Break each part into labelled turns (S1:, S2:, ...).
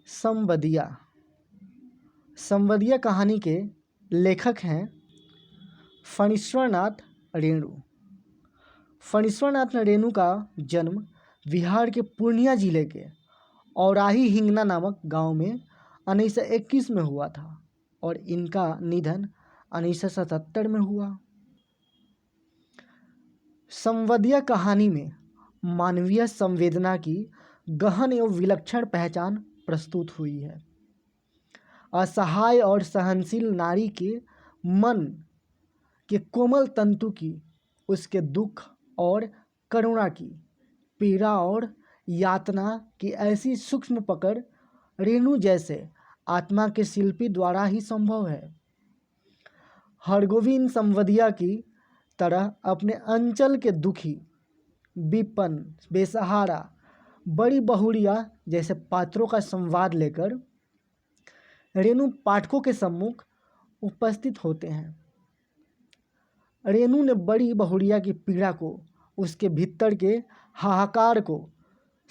S1: संवदिया। संवदिया कहानी के लेखक हैं फणीश्वरनाथ रेणु। फणीश्वरनाथ रेणु का जन्म बिहार के पूर्णिया जिले के औराही हिंगना नामक गांव में 1921 में हुआ था और इनका निधन 1977 में हुआ। संवदिया कहानी में मानवीय संवेदना की गहन एवं विलक्षण पहचान प्रस्तुत हुई है। असहाय और सहनशील नारी के मन के कोमल तंतु की, उसके दुख और करुणा की, पीड़ा और यातना की ऐसी सूक्ष्म पकड़ रेणु जैसे आत्मा के शिल्पी द्वारा ही संभव है। हरगोविंद संवदिया की तरह अपने अंचल के दुखी, विपन्न, बेसहारा, बड़ी बहुरिया जैसे पात्रों का संवाद लेकर रेणु पाठकों के सम्मुख उपस्थित होते हैं। रेणु ने बड़ी बहुरिया की पीड़ा को, उसके भीतर के हाहाकार को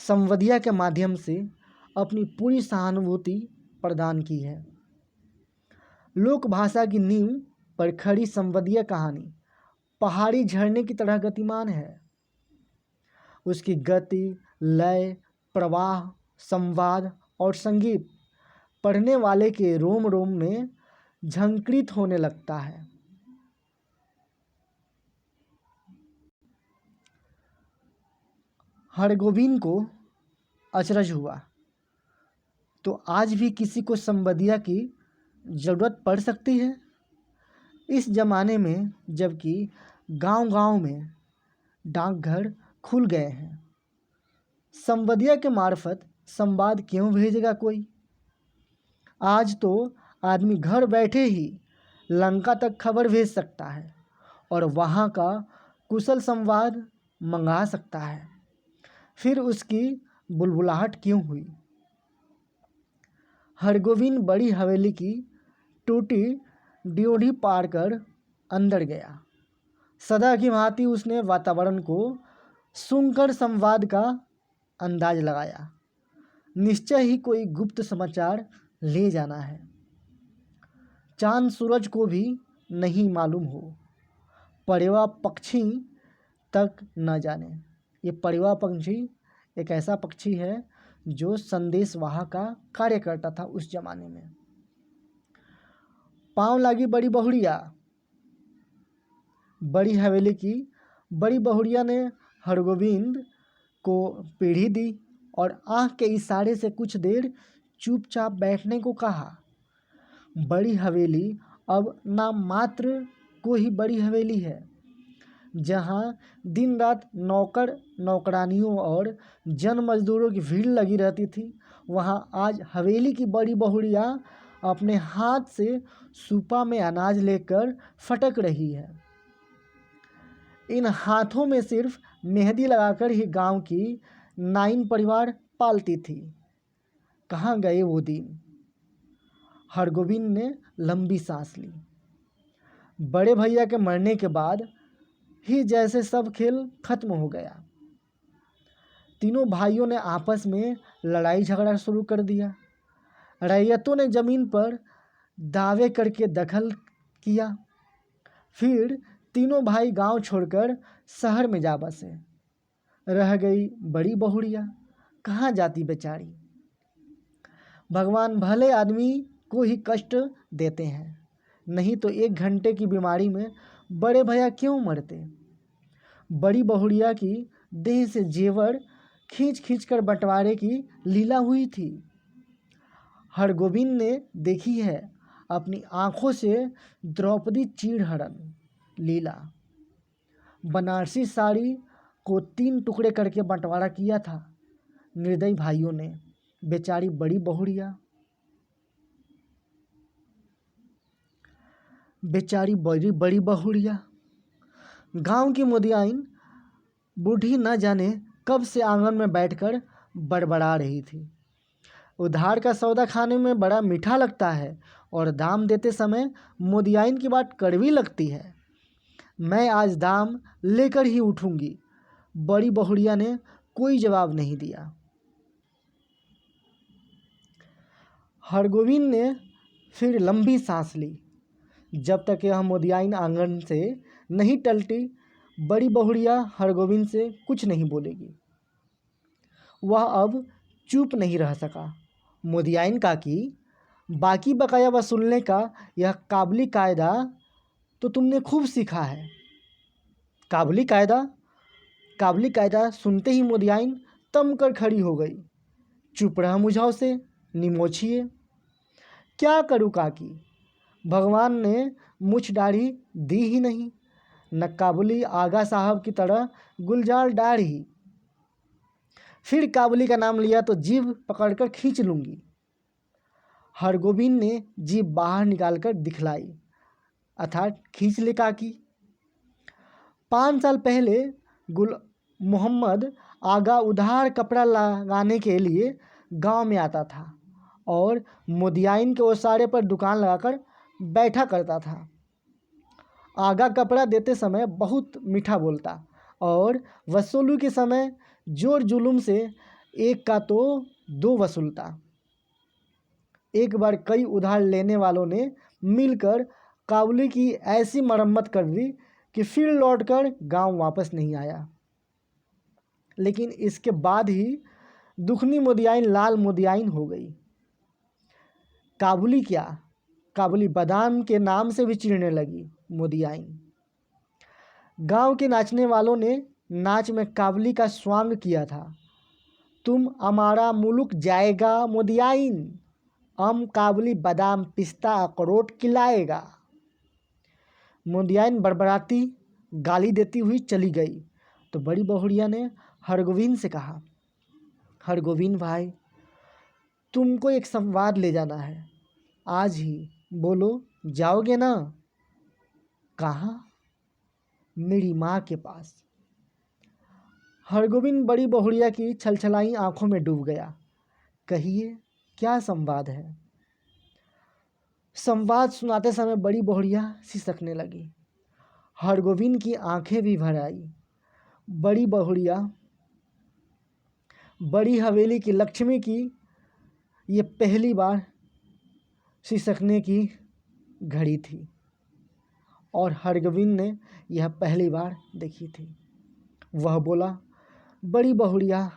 S1: संवदिया के माध्यम से अपनी पूरी सहानुभूति प्रदान की है। लोक भाषा की नींव पर खड़ी संवदिया कहानी पहाड़ी झरने की तरह गतिमान है। उसकी गति, लय, प्रवाह, संवाद और संगीत पढ़ने वाले के रोम रोम में झंकृत होने लगता है। हरगोविंद को अचरज हुआ तो आज भी किसी को संवदिया की ज़रूरत पड़ सकती है। इस जमाने में जबकि गांव-गांव में डाकघर खुल गए हैं, संवदिया के मार्फत संवाद क्यों भेजेगा कोई? आज तो आदमी घर बैठे ही लंका तक खबर भेज सकता है और वहाँ का कुशल संवाद मंगा सकता है। फिर उसकी बुलबुलाहट क्यों हुई? हरगोविंद बड़ी हवेली की टूटी ड्योढ़ी पार कर अंदर गया। सदा की भांति उसने वातावरण को सूंघकर संवाद का अंदाज लगाया। निश्चय ही कोई गुप्त समाचार ले जाना है। चांद सूरज को भी नहीं मालूम हो, परेवा पक्षी तक न जाने। ये परेवा पक्षी एक ऐसा पक्षी है जो संदेशवाहक का कार्य करता था उस जमाने में। पाँव लागी बड़ी बहुरिया। बड़ी हवेली की बड़ी बहुरिया ने हरगोविंद को पीढ़ी दी और आँख के इशारे से कुछ देर चुपचाप बैठने को कहा। बड़ी हवेली अब नाम मात्र को ही बड़ी हवेली है। जहाँ दिन रात नौकर नौकरानियों और जन मजदूरों की भीड़ लगी रहती थी, वहाँ आज हवेली की बड़ी बहुरिया अपने हाथ से सूपा में अनाज लेकर फटक रही है। इन हाथों में सिर्फ मेहंदी लगाकर ही गांव की नाइन परिवार पालती थी। कहाँ गए वो दिन? हरगोविंद ने लंबी सांस ली। बड़े भैया के मरने के बाद ही जैसे सब खेल खत्म हो गया। तीनों भाइयों ने आपस में लड़ाई झगड़ा शुरू कर दिया। रैयतों ने जमीन पर दावे करके दखल किया। फिर तीनों भाई गांव छोड़कर शहर में जा बसे। रह गई बड़ी बहुरिया, कहाँ जाती बेचारी? भगवान भले आदमी को ही कष्ट देते हैं, नहीं तो 1 घंटे की बीमारी में बड़े भैया क्यों मरते? बड़ी बहुरिया की देह से जेवर खींच खींच कर बंटवारे की लीला हुई थी। हरगोविंद ने देखी है अपनी आँखों से द्रौपदी चीड़हरण लीला। बनारसी साड़ी को 3 टुकड़े करके बंटवारा किया था निर्दयी भाइयों ने। बेचारी बड़ी बहुरिया, बेचारी बड़ी बहुरिया। गांव की मुदियाइन बूढ़ी न जाने कब से आंगन में बैठकर बड़बड़ा रही थी। उधार का सौदा खाने में बड़ा मीठा लगता है और दाम देते समय मुदियाइन की बात कड़वी लगती है। मैं आज दाम लेकर ही उठूंगी। बड़ी बहुरिया ने कोई जवाब नहीं दिया। हरगोविंद ने फिर लंबी सांस ली। जब तक यह मोदियाइन आंगन से नहीं टलती, बड़ी बहुड़िया हरगोविंद से कुछ नहीं बोलेगी। वह अब चुप नहीं रह सका। मोदियाइन काकी, बाकी बकाया वसूलने का यह काबुली कायदा तो तुमने खूब सीखा है। काबुली कायदा सुनते ही मोदियाइन तम कर खड़ी हो गई। चुप रह मुझाओ से निमोछिए। क्या करूँ काकी, भगवान ने मुछ दाढ़ी दी ही नहीं, न काबुली आगा साहब की तरह गुलजार दाढ़ी। फिर काबुली का नाम लिया तो जीभ पकड़कर खींच लूँगी। हरगोविंद ने जीभ बाहर निकालकर दिखलाई, अर्थात खींच ले काकी। 5 साल पहले गुल मोहम्मद आगा उधार कपड़ा लगाने के लिए गांव में आता था और मोदियाइन के ओसारे पर दुकान लगाकर बैठा करता था। आगा कपड़ा देते समय बहुत मीठा बोलता और वसूली के समय जोर जुलूम से एक का तो 2 वसूलता। एक बार कई उधार लेने वालों ने मिलकर काबुली की ऐसी मरम्मत कर दी कि फिर लौटकर गांव वापस नहीं आया। लेकिन इसके बाद ही दुखनी मोदियाइन लाल मोदियाइन हो गई। काबुली क्या, काबुली बादाम के नाम से भी चिढ़ने लगी मोदियाइन। गांव के नाचने वालों ने नाच में काबुली का स्वांग किया था। तुम हमारा मुल्क जाएगा मोदियाइन, हम काबुली बादाम पिस्ता अखरोट खिलाएगा। मोदियाइन बड़बड़ाती गाली देती हुई चली गई तो बड़ी बहुड़िया ने हरगोविंद से कहा, हरगोविंद भाई, तुमको एक संवाद ले जाना है, आज ही, बोलो जाओगे ना? कहाँ? मेरी माँ के पास। हरगोविंद बड़ी बहुड़िया की छलछलाई आंखों में डूब गया। कहिए, क्या संवाद है? संवाद सुनाते समय बड़ी बहुड़िया सिसकने लगी। हरगोविंद की आंखें भी भर आई। बड़ी बहुड़िया बड़ी हवेली की लक्ष्मी की ये पहली बार सिसकने की घड़ी थी और हरगोविंद ने यह पहली बार देखी थी। वह बोला, बड़ी बहुड़िया,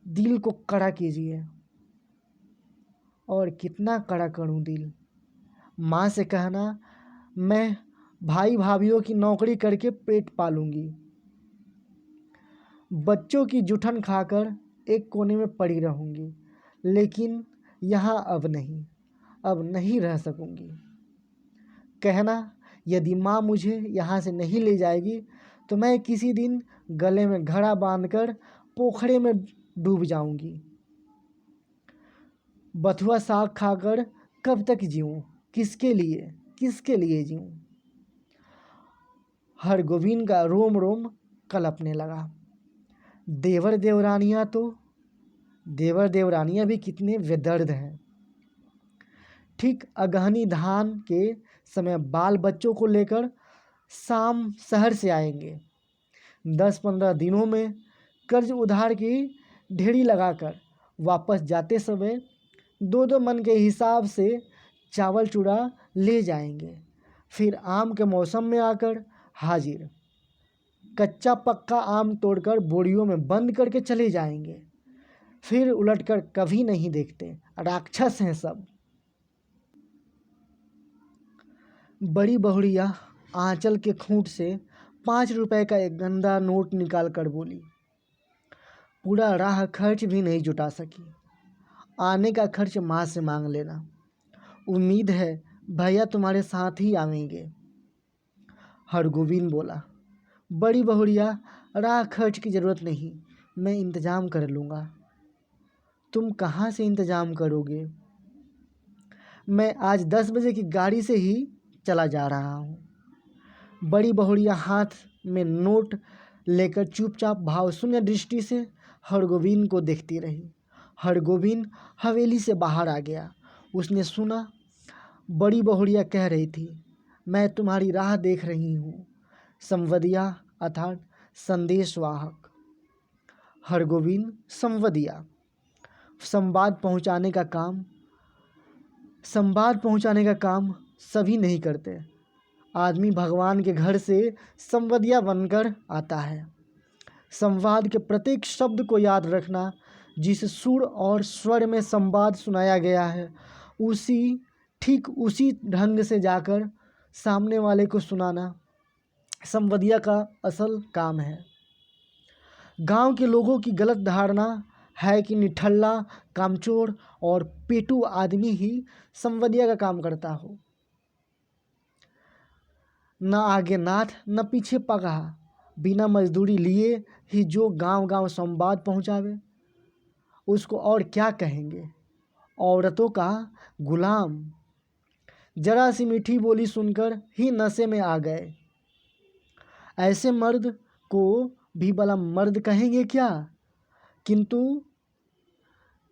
S1: दिल को कड़ा कीजिए। और कितना कड़ा करूं दिल? माँ से कहना मैं भाई भाभीियों की नौकरी करके पेट पालूंगी, बच्चों की जुठन खाकर एक कोने में पड़ी रहूंगी, लेकिन यहाँ अब नहीं रह सकूंगी। कहना यदि माँ मुझे यहाँ से नहीं ले जाएगी तो मैं किसी दिन गले में घड़ा बांधकर पोखरे में डूब जाऊंगी। बथुआ साग खाकर कब तक जीऊँ? किसके लिए जीऊँ? हरगोविंद का रोम रोम कलपने लगा। देवर देवरानियाँ भी कितने बेदर्द हैं। ठीक अगहनी धान के समय बाल बच्चों को लेकर शाम शहर से आएंगे। 10-15 दिनों में कर्ज उधार की ढेरी लगाकर वापस जाते समय 2-2 मन के हिसाब से चावल चूड़ा ले जाएंगे। फिर आम के मौसम में आकर हाजिर, कच्चा पक्का आम तोड़कर बोरियों में बंद करके चले जाएंगे। फिर उलटकर कभी नहीं देखते। राक्षस हैं सब। बड़ी बहुड़िया आंचल के खूंट से 5 रुपए का एक गंदा नोट निकाल कर बोली, पूरा राह खर्च भी नहीं जुटा सकी। आने का खर्च माँ से मांग लेना। उम्मीद है भैया तुम्हारे साथ ही आवेंगे। हरगोविंद बोला, बड़ी बहुड़िया, राह खर्च की ज़रूरत नहीं, मैं इंतज़ाम कर लूँगा। तुम कहाँ से इंतज़ाम करोगे? मैं आज 10 बजे की गाड़ी से ही चला जा रहा हूँ। बड़ी बहुड़िया हाथ में नोट लेकर चुपचाप भावशून्य दृष्टि से हरगोविंद को देखती रही। हरगोविंद हवेली से बाहर आ गया। उसने सुना बड़ी बहुड़िया कह रही थी, मैं तुम्हारी राह देख रही हूँ। संवदिया अर्थात संदेशवाहक। हरगोविंद संवदिया, संवाद पहुँचाने का काम संवाद पहुंचाने का काम सभी नहीं करते। आदमी भगवान के घर से संवदिया बनकर आता है। संवाद के प्रत्येक शब्द को याद रखना, जिस सुर और स्वर में संवाद सुनाया गया है ठीक उसी ढंग से जाकर सामने वाले को सुनाना संवदिया का असल काम है। गांव के लोगों की गलत धारणा है कि निठल्ला, कामचोर और पेटू आदमी ही संवदिया का काम करता हो। न आगे नाथ न पीछे पगाहा, बिना मजदूरी लिए ही जो गांव गांव संवाद पहुंचावे उसको और क्या कहेंगे, औरतों का गुलाम। जरा सी मीठी बोली सुनकर ही नशे में आ गए। ऐसे मर्द को भी भला मर्द कहेंगे क्या?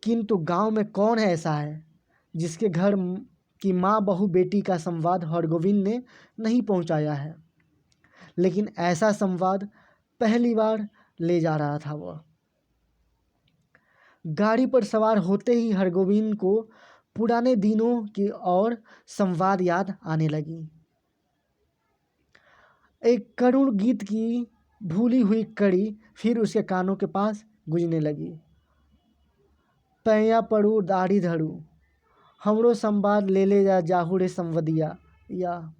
S1: किंतु गांव में कौन ऐसा है जिसके घर की माँ बहू बेटी का संवाद हरगोविंद ने नहीं पहुंचाया है। लेकिन ऐसा संवाद पहली बार ले जा रहा था वह। गाड़ी पर सवार होते ही हरगोविंद को पुराने दिनों की और संवाद याद आने लगी। एक करुण गीत की भूली हुई कड़ी फिर उसके कानों के पास गूंजने लगी। पैया पड़ू दाढ़ी धड़ू, हमरो संवाद ले ले जा जाहू रे संवदिया। या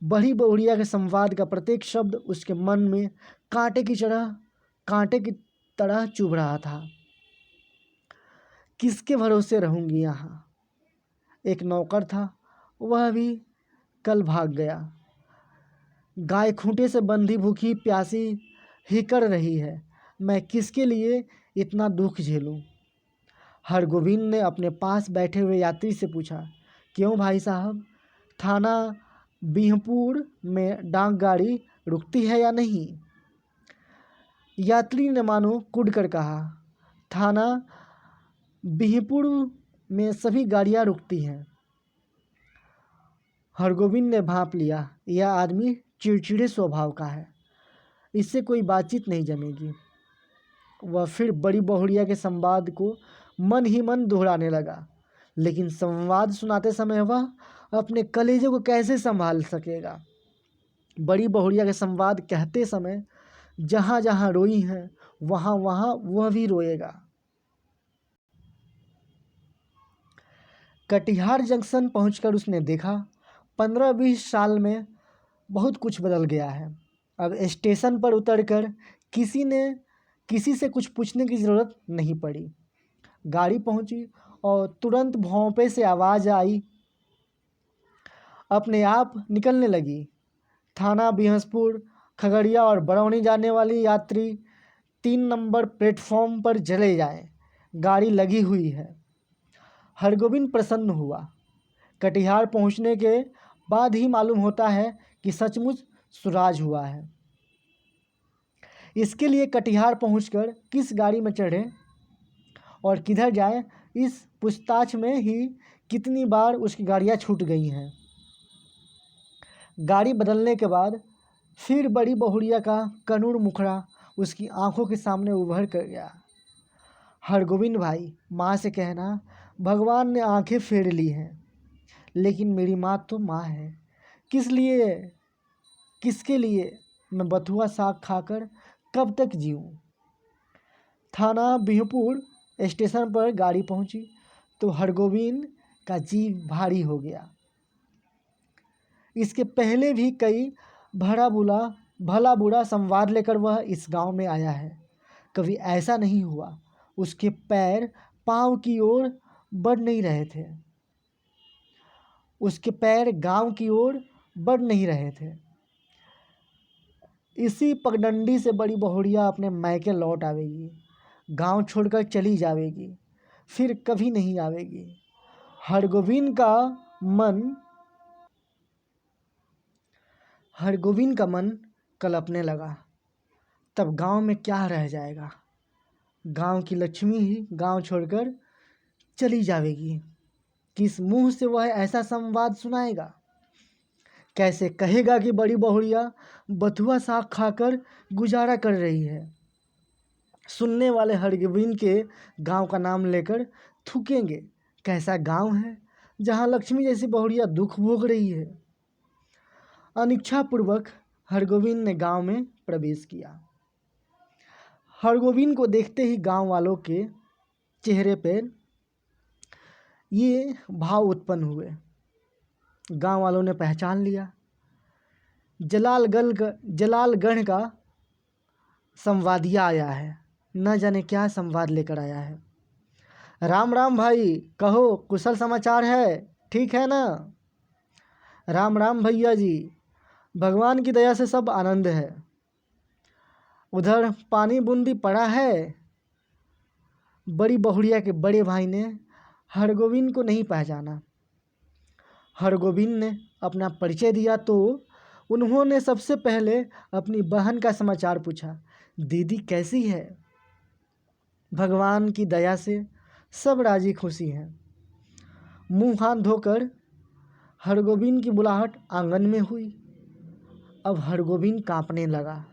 S1: बड़ी बहुड़िया के संवाद का प्रत्येक शब्द उसके मन में कांटे की तरह चुभ रहा था। किसके भरोसे रहूंगी यहाँ? एक नौकर था, वह भी कल भाग गया। गाय खूंटे से बंधी भूखी प्यासी हिकर रही है। मैं किसके लिए इतना दुख झेलूं? हरगोविंद ने अपने पास बैठे हुए यात्री से पूछा, क्यों भाई साहब, थाना बिहपुर में डाक गाड़ी रुकती है या नहीं? यात्री ने मानो कुढ़ कर कहा, थाना बिहपुर में सभी गाड़ियां रुकती हैं। हरगोविंद ने भांप लिया, यह आदमी चिड़चिड़े स्वभाव का है, इससे कोई बातचीत नहीं जमेगी। वह फिर बड़ी बहुड़िया के संवाद को मन ही मन दोहराने लगा। लेकिन संवाद सुनाते समय वह अपने कलेजे को कैसे संभाल सकेगा? बड़ी बहुड़िया के संवाद कहते समय जहाँ जहाँ रोई है वहाँ वहाँ वह भी रोएगा। कटिहार जंक्शन पहुंचकर उसने देखा 15-20 साल में बहुत कुछ बदल गया है। अब स्टेशन पर उतरकर किसी से कुछ पूछने की ज़रूरत नहीं पड़ी। गाड़ी पहुंची और तुरंत भौंपे से आवाज़ आई, अपने आप निकलने लगी। थाना बिहसपुर, खगड़िया और बरौनी जाने वाली यात्री 3 नंबर प्लेटफॉर्म पर चले जाएं, गाड़ी लगी हुई है। हरगोविंद प्रसन्न हुआ। कटिहार पहुंचने के बाद ही मालूम होता है कि सचमुच सुराज हुआ है। इसके लिए कटिहार पहुंचकर किस गाड़ी में चढ़े और किधर जाए, इस पूछताछ में ही कितनी बार उसकी गाड़ियां छूट गई हैं। गाड़ी बदलने के बाद फिर बड़ी बहुड़िया का करूण मुखड़ा उसकी आंखों के सामने उभर कर गया। हरगोविंद भाई, माँ से कहना भगवान ने आंखें फेर ली हैं, लेकिन मेरी माँ तो माँ है। किसके लिए मैं बथुआ साग खाकर कब तक जीऊँ? थाना बिहपुर स्टेशन पर गाड़ी पहुंची तो हरगोविंद का जी भारी हो गया। इसके पहले भी कई भला बुरा संवाद लेकर वह इस गांव में आया है। कभी ऐसा नहीं हुआ उसके पैर पाँव की ओर बढ़ नहीं रहे थे। उसके पैर गांव की ओर बढ़ नहीं रहे थे। इसी पगडंडी से बड़ी बहुड़िया अपने मैके लौट आवेगी, गांव छोड़कर चली जावेगी, फिर कभी नहीं आवेगी। हरगोविंद का मन कलपने लगा। तब गांव में क्या रह जाएगा? गांव की लक्ष्मी ही गांव छोड़कर चली जावेगी। किस मुंह से वह ऐसा संवाद सुनाएगा? कैसे कहेगा कि बड़ी बहुड़िया बथुआ साग खाकर गुजारा कर रही है? सुनने वाले हरगोविंद के गांव का नाम लेकर थूकेंगे कैसा गांव है जहां लक्ष्मी जैसी बहुड़िया दुख भोग रही है। अनिच्छापूर्वक हरगोविंद ने गांव में प्रवेश किया। हरगोविंद को देखते ही गांव वालों के चेहरे पर ये भाव उत्पन्न हुए। गांव वालों ने पहचान लिया, जलालगढ़ का संवादिया आया है। न जाने क्या संवाद लेकर आया है। राम राम भाई, कहो कुशल समाचार है, ठीक है ना? राम राम भैया जी, भगवान की दया से सब आनंद है। उधर पानी बूंदी पड़ा है। बड़ी बहुड़िया के बड़े भाई ने हरगोविंद को नहीं पहचाना। हरगोविंद ने अपना परिचय दिया तो उन्होंने सबसे पहले अपनी बहन का समाचार पूछा। दीदी कैसी है? भगवान की दया से सब राजी खुशी हैं। मुंह हाथ धोकर हरगोविंद की बुलाहट आंगन में हुई। अब हरगोविंद कांपने लगा,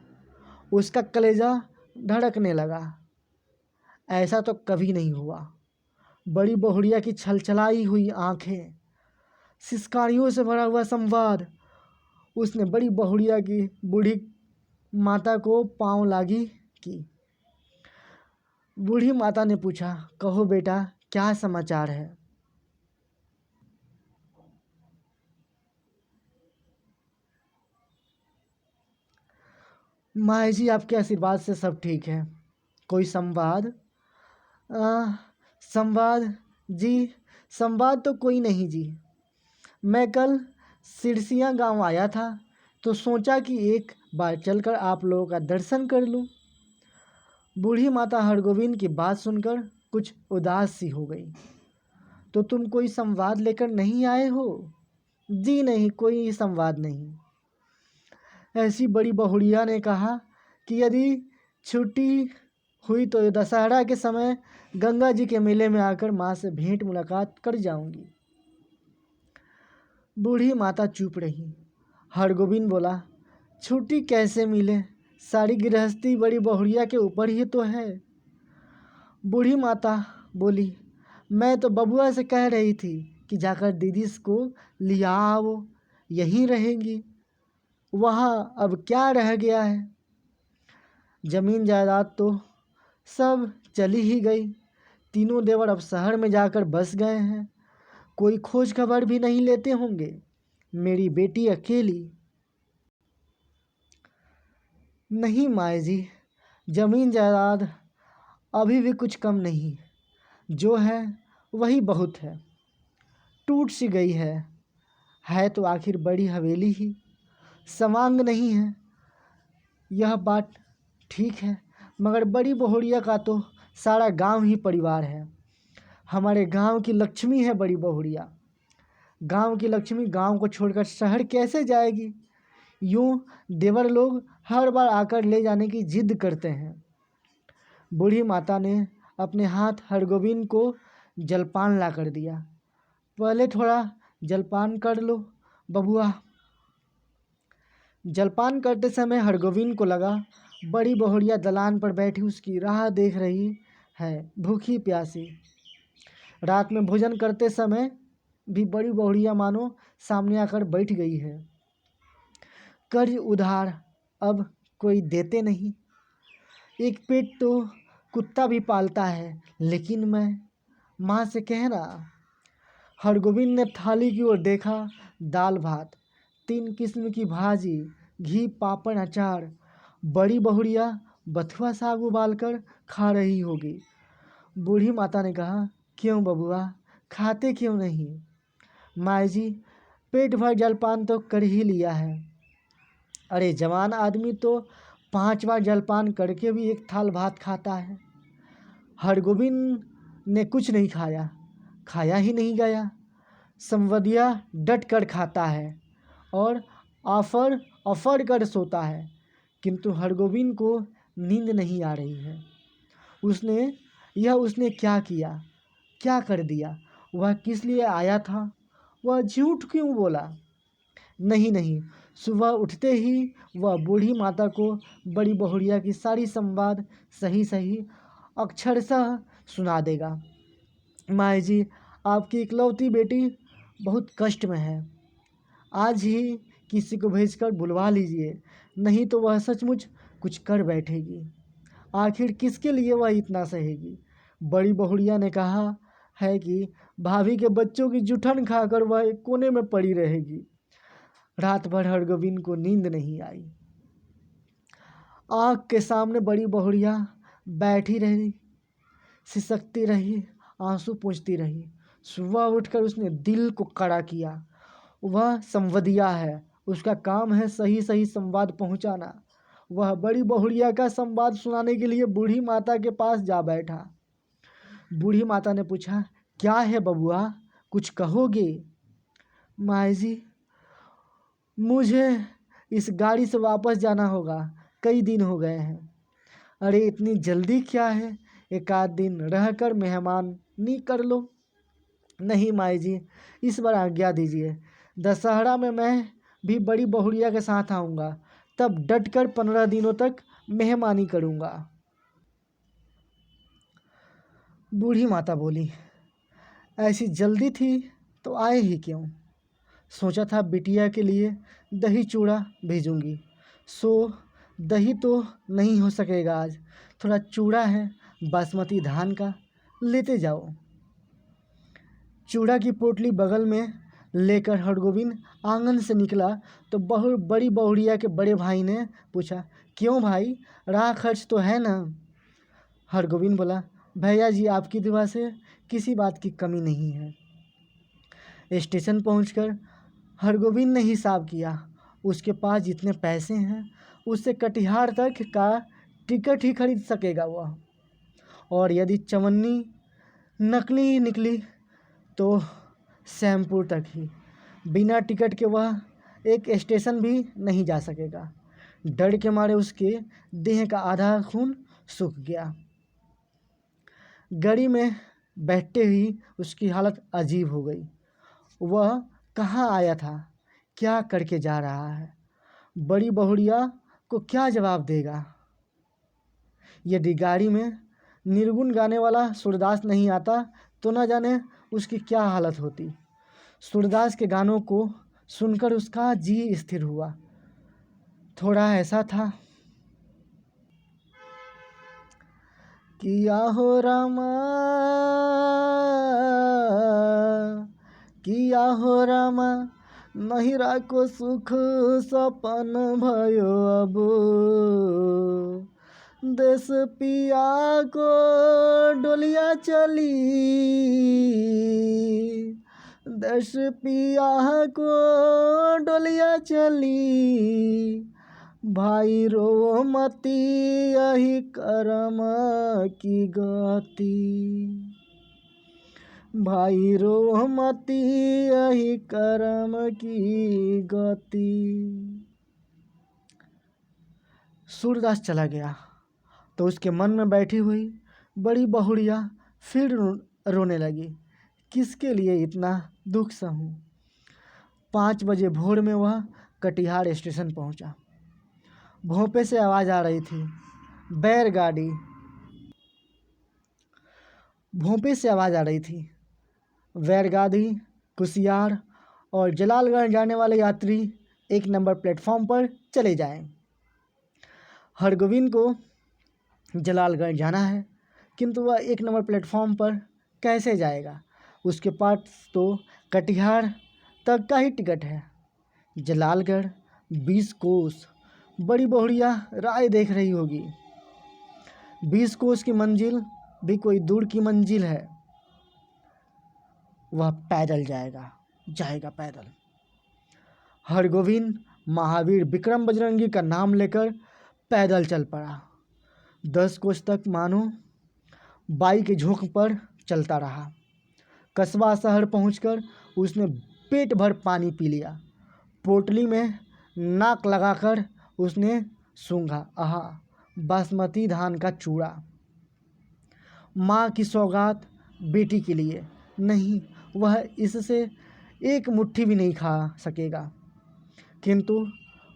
S1: उसका कलेजा धड़कने लगा। ऐसा तो कभी नहीं हुआ। बड़ी बहुड़िया की छलछलाई हुई आंखें, सिसकारियों से भरा हुआ संवाद। उसने बड़ी बहुड़िया की बूढ़ी माता को पांव लागी की। बूढ़ी माता ने पूछा, कहो बेटा क्या समाचार है? माँ जी आपके आशीर्वाद से सब ठीक है। कोई संवाद? संवाद जी, संवाद तो कोई नहीं जी। मैं कल सिरसिया गांव आया था तो सोचा कि एक बार चलकर आप लोगों का दर्शन कर लूं। बूढ़ी माता हरगोविंद की बात सुनकर कुछ उदास सी हो गई। तो तुम कोई संवाद लेकर नहीं आए हो? जी नहीं, कोई संवाद नहीं। ऐसी बड़ी बहुड़िया ने कहा कि यदि छुट्टी हुई तो दशहरा के समय गंगा जी के मेले में आकर माँ से भेंट मुलाकात कर जाऊंगी। बूढ़ी माता चुप रही। हरगोविंद बोला, छुट्टी कैसे मिले? सारी गृहस्थी बड़ी बहुड़िया के ऊपर ही तो है। बूढ़ी माता बोली, मैं तो बबुआ से कह रही थी कि जाकर दीदी को लिया आओ, यहीं रहेंगी। वहाँ अब क्या रह गया है? जमीन जायदाद तो सब चली ही गई। तीनों देवर अब शहर में जाकर बस गए हैं। कोई खोज खबर भी नहीं लेते होंगे। मेरी बेटी अकेली। नहीं माए जी, जमीन जायदाद अभी भी कुछ कम नहीं। जो है वही बहुत है। टूट सी गई है तो आखिर बड़ी हवेली ही, समांग नहीं है। यह बात ठीक है, मगर बड़ी बहुड़िया का तो सारा गांव ही परिवार है। हमारे गांव की लक्ष्मी है बड़ी बहुड़िया। गांव की लक्ष्मी गांव को छोड़कर शहर कैसे जाएगी? यूं देवर लोग हर बार आकर ले जाने की जिद करते हैं। बूढ़ी माता ने अपने हाथ हरगोविंद को जलपान ला कर दिया। पहले थोड़ा जलपान कर लो बबुआ। जलपान करते समय हरगोविंद को लगा बड़ी बहुड़िया दलान पर बैठी उसकी राह देख रही है, भूखी प्यासी। रात में भोजन करते समय भी बड़ी बहुड़िया मानो सामने आकर बैठ गई है। कर्ज उधार अब कोई देते नहीं। एक पेट तो कुत्ता भी पालता है, लेकिन मैं माँ से कहना। हरगोविंद ने थाली की ओर देखा। दाल भात, 3 किस्म की भाजी, घी, पापड़, अचार। बड़ी बहुड़िया बथुआ साग उबालकर खा रही होगी। बूढ़ी माता ने कहा, क्यों बबुआ, खाते क्यों नहीं? माँ जी, पेट भर जलपान तो कर ही लिया है। अरे जवान आदमी तो 5 बार जलपान करके भी 1 थाल भात खाता है। हरगोविंद ने कुछ नहीं खाया, खाया ही नहीं गया। संवदिया डट कर खाता है और अफड़ कर सोता है, किंतु हरगोविंद को नींद नहीं आ रही है। उसने क्या किया, क्या कर दिया? वह किस लिए आया था? वह झूठ क्यों बोला? नहीं, सुबह उठते ही वह बूढ़ी माता को बड़ी बहुड़िया की सारी संवाद सही अक्षरशः सुना देगा। माँ जी, आपकी इकलौती बेटी बहुत कष्ट में है। आज ही किसी को भेजकर बुलवा लीजिए, नहीं तो वह सचमुच कुछ कर बैठेगी। आखिर किसके लिए वह इतना सहेगी? बड़ी बहुड़िया ने कहा है कि भाभी के बच्चों की जुठन खाकर वह एक कोने में पड़ी रहेगी। रात भर हरगोविंद को नींद नहीं आई। आँख के सामने बड़ी बहुड़िया बैठी रही, सिसकती रही, आंसू पोंछती रही। सुबह उठकर उसने दिल को कड़ा किया। वह संवदिया है, उसका काम है सही सही संवाद पहुंचाना। वह बड़ी बहुड़िया का संवाद सुनाने के लिए बूढ़ी माता के पास जा बैठा। बूढ़ी माता ने पूछा, क्या है बबुआ, कुछ कहोगे? माँ जी, मुझे इस गाड़ी से वापस जाना होगा, कई दिन हो गए हैं। अरे इतनी जल्दी क्या है, एक आध दिन रहकर मेहमानी कर लो। नहीं माई जी, इस बार आज्ञा दीजिए। दशहरा में मैं भी बड़ी बहुड़िया के साथ आऊँगा, तब डटकर 15 दिनों तक मेहमानी करूँगा। बूढ़ी माता बोली, ऐसी जल्दी थी तो आए ही क्यों? सोचा था बिटिया के लिए दही चूड़ा भेजूंगी, सो दही तो नहीं हो सकेगा आज। थोड़ा चूड़ा है बासमती धान का, लेते जाओ। चूड़ा की पोटली बगल में लेकर हरगोविंद आंगन से निकला तो बड़ी बहुड़िया के बड़े भाई ने पूछा, क्यों भाई, राह खर्च तो है ना? हरगोविंद बोला, भैया जी आपकी दुआ से किसी बात की कमी नहीं है। स्टेशन पहुंचकर हरगोविंद ने हिसाब किया, उसके पास जितने पैसे हैं उससे कटिहार तक का टिकट ही खरीद सकेगा वह। और यदि चवन्नी नकली निकली तो सैमपुर तक ही। बिना टिकट के वह एक स्टेशन भी नहीं जा सकेगा। डर के मारे उसके देह का आधा खून सूख गया। गाड़ी में बैठते ही उसकी हालत अजीब हो गई। वह कहाँ आया था, क्या करके जा रहा है? बड़ी बहुड़िया को क्या जवाब देगा? यदि गाड़ी में निर्गुण गाने वाला सूरदास नहीं आता तो न जाने उसकी क्या हालत होती। सूरदास के गानों को सुनकर उसका जी स्थिर हुआ। थोड़ा ऐसा था, किया हो रामा, किया हो रामा, महिरा को सुख सपन भयो अब। देश पिया को डोलिया चली, देश पिया को डोलिया चली। भाई रो मती यही कर्म की गति, भाई रो मती यही कर्म की गति। सूरदास चला गया तो उसके मन में बैठी हुई बड़ी बहुड़िया फिर रोने लगी। किसके लिए इतना दुख सहूं? 5 बजे भोर में वह कटिहार स्टेशन पहुंचा। भोंपे से आवाज़ आ रही थी, बैलगाड़ी। भोंपे से आवाज़ आ रही थी, बैलगाड़ी कुसियार और जलालगढ़ जाने वाले यात्री 1 नंबर प्लेटफॉर्म पर चले जाएं। हरगोविंद को जलालगढ़ जाना है, किंतु वह 1 नंबर प्लेटफॉर्म पर कैसे जाएगा? उसके पास तो कटिहार तक का ही टिकट है। जलालगढ़ 20 कोस। बड़ी बहुड़िया राह देख रही होगी। 20 कोस की मंजिल भी कोई दूर की मंजिल है। वह पैदल जाएगा पैदल। हरगोविंद महावीर विक्रम बजरंगी का नाम लेकर पैदल चल पड़ा। 10 कोस तक मानो बाई के झोंक पर चलता रहा। कस्बा शहर पहुंचकर उसने पेट भर पानी पी लिया। पोटली में नाक लगाकर उसने सूंघा, आहा, बासमती धान का चूड़ा। माँ की सौगात बेटी के लिए। नहीं, वह इससे एक मुट्ठी भी नहीं खा सकेगा। किंतु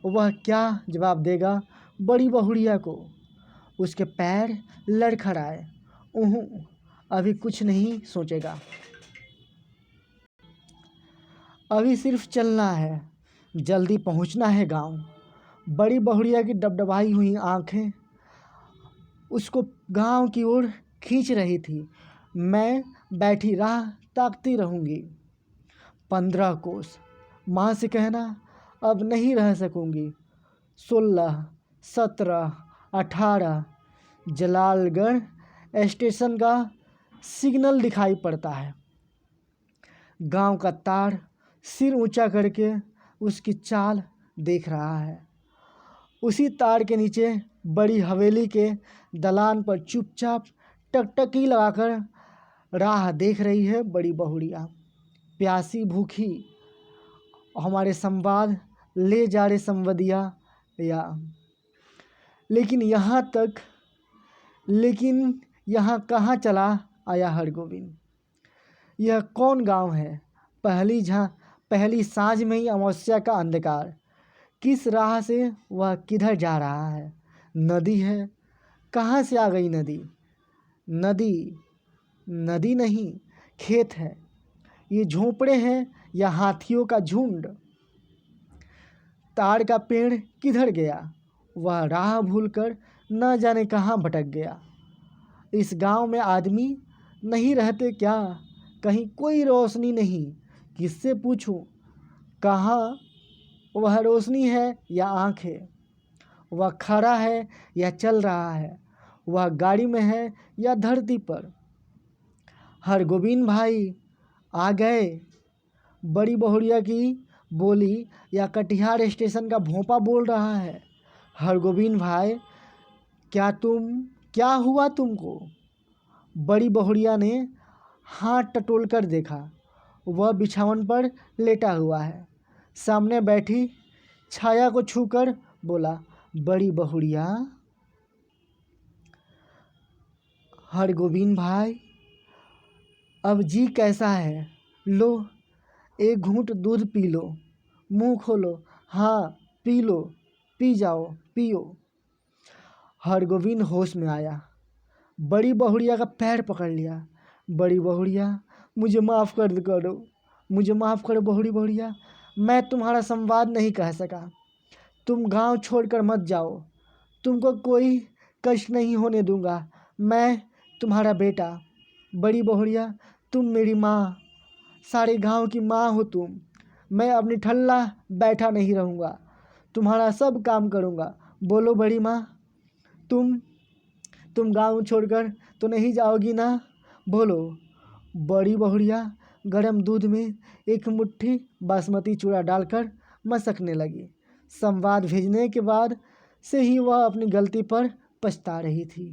S1: वह क्या जवाब देगा बड़ी बहुड़िया को? उसके पैर लड़खड़ाए। अभी कुछ नहीं सोचेगा। अभी सिर्फ चलना है, जल्दी पहुंचना है गांव। बड़ी बहुड़िया की डबडबाई हुई आंखें उसको गांव की ओर खींच रही थी। मैं बैठी राह ताकती रहूँगी। 15 कोस, माँ से कहना अब नहीं रह सकूँगी। 16, 17, 18 जलालगढ़ स्टेशन का सिग्नल दिखाई पड़ता है। गांव का तार सिर ऊंचा करके उसकी चाल देख रहा है। उसी तार के नीचे बड़ी हवेली के दलान पर चुपचाप टकटकी लगाकर राह देख रही है बड़ी बहुड़िया। प्यासी भूखी हमारे संवाद ले जा रहे संवदिया या लेकिन यहाँ कहाँ चला आया हरगोविंद। यह कौन गांव है? पहली सांझ में ही अमावस्या का अंधकार। किस राह से वह किधर जा रहा है? नदी है? कहाँ से आ गई नदी? नदी नहीं, खेत है। ये झोंपड़े हैं या हाथियों का झुंड? ताड़ का पेड़ किधर गया? वह राह भूलकर न जाने कहाँ भटक गया। इस गांव में आदमी नहीं रहते क्या? कहीं कोई रोशनी नहीं। किससे पूछूं? कहाँ वह रोशनी है या आंखें? वह खड़ा है या चल रहा है? वह गाड़ी में है या धरती पर? हरगोविंद भाई आ गए। बड़ी बहुड़िया की बोली या कटिहार स्टेशन का भोंपा बोल रहा है। हरगोविंद भाई क्या हुआ तुमको? बड़ी बहुड़िया ने हाथ टटोल कर देखा। वह बिछावन पर लेटा हुआ है। सामने बैठी छाया को छूकर बोला, बड़ी बहुड़िया। हरगोविंद भाई अब जी कैसा है? लो एक घूंट दूध पी लो। मुंह खोलो। हाँ पी लो, पी जाओ, पियो। हरगोविंद होश में आया। बड़ी बहुड़िया का पैर पकड़ लिया। बड़ी बहुड़िया मुझे माफ़ कर दो, मुझे माफ़ करो बहुड़ी बहुड़िया। मैं तुम्हारा संवाद नहीं कह सका। तुम गांव छोड़कर मत जाओ। तुमको कोई कष्ट नहीं होने दूंगा। मैं तुम्हारा बेटा। बड़ी बहुड़िया तुम मेरी माँ, सारे गांव की माँ हो तुम। मैं अपनी ठल्ला बैठा नहीं रहूँगा, तुम्हारा सब काम करूँगा। बोलो बड़ी माँ, तुम गांव छोड़कर तो नहीं जाओगी ना? बोलो। बड़ी बहुड़िया गरम दूध में एक मुट्ठी बासमती चूड़ा डालकर मसकने लगी। संवाद भेजने के बाद से ही वह अपनी गलती पर पछता रही थी।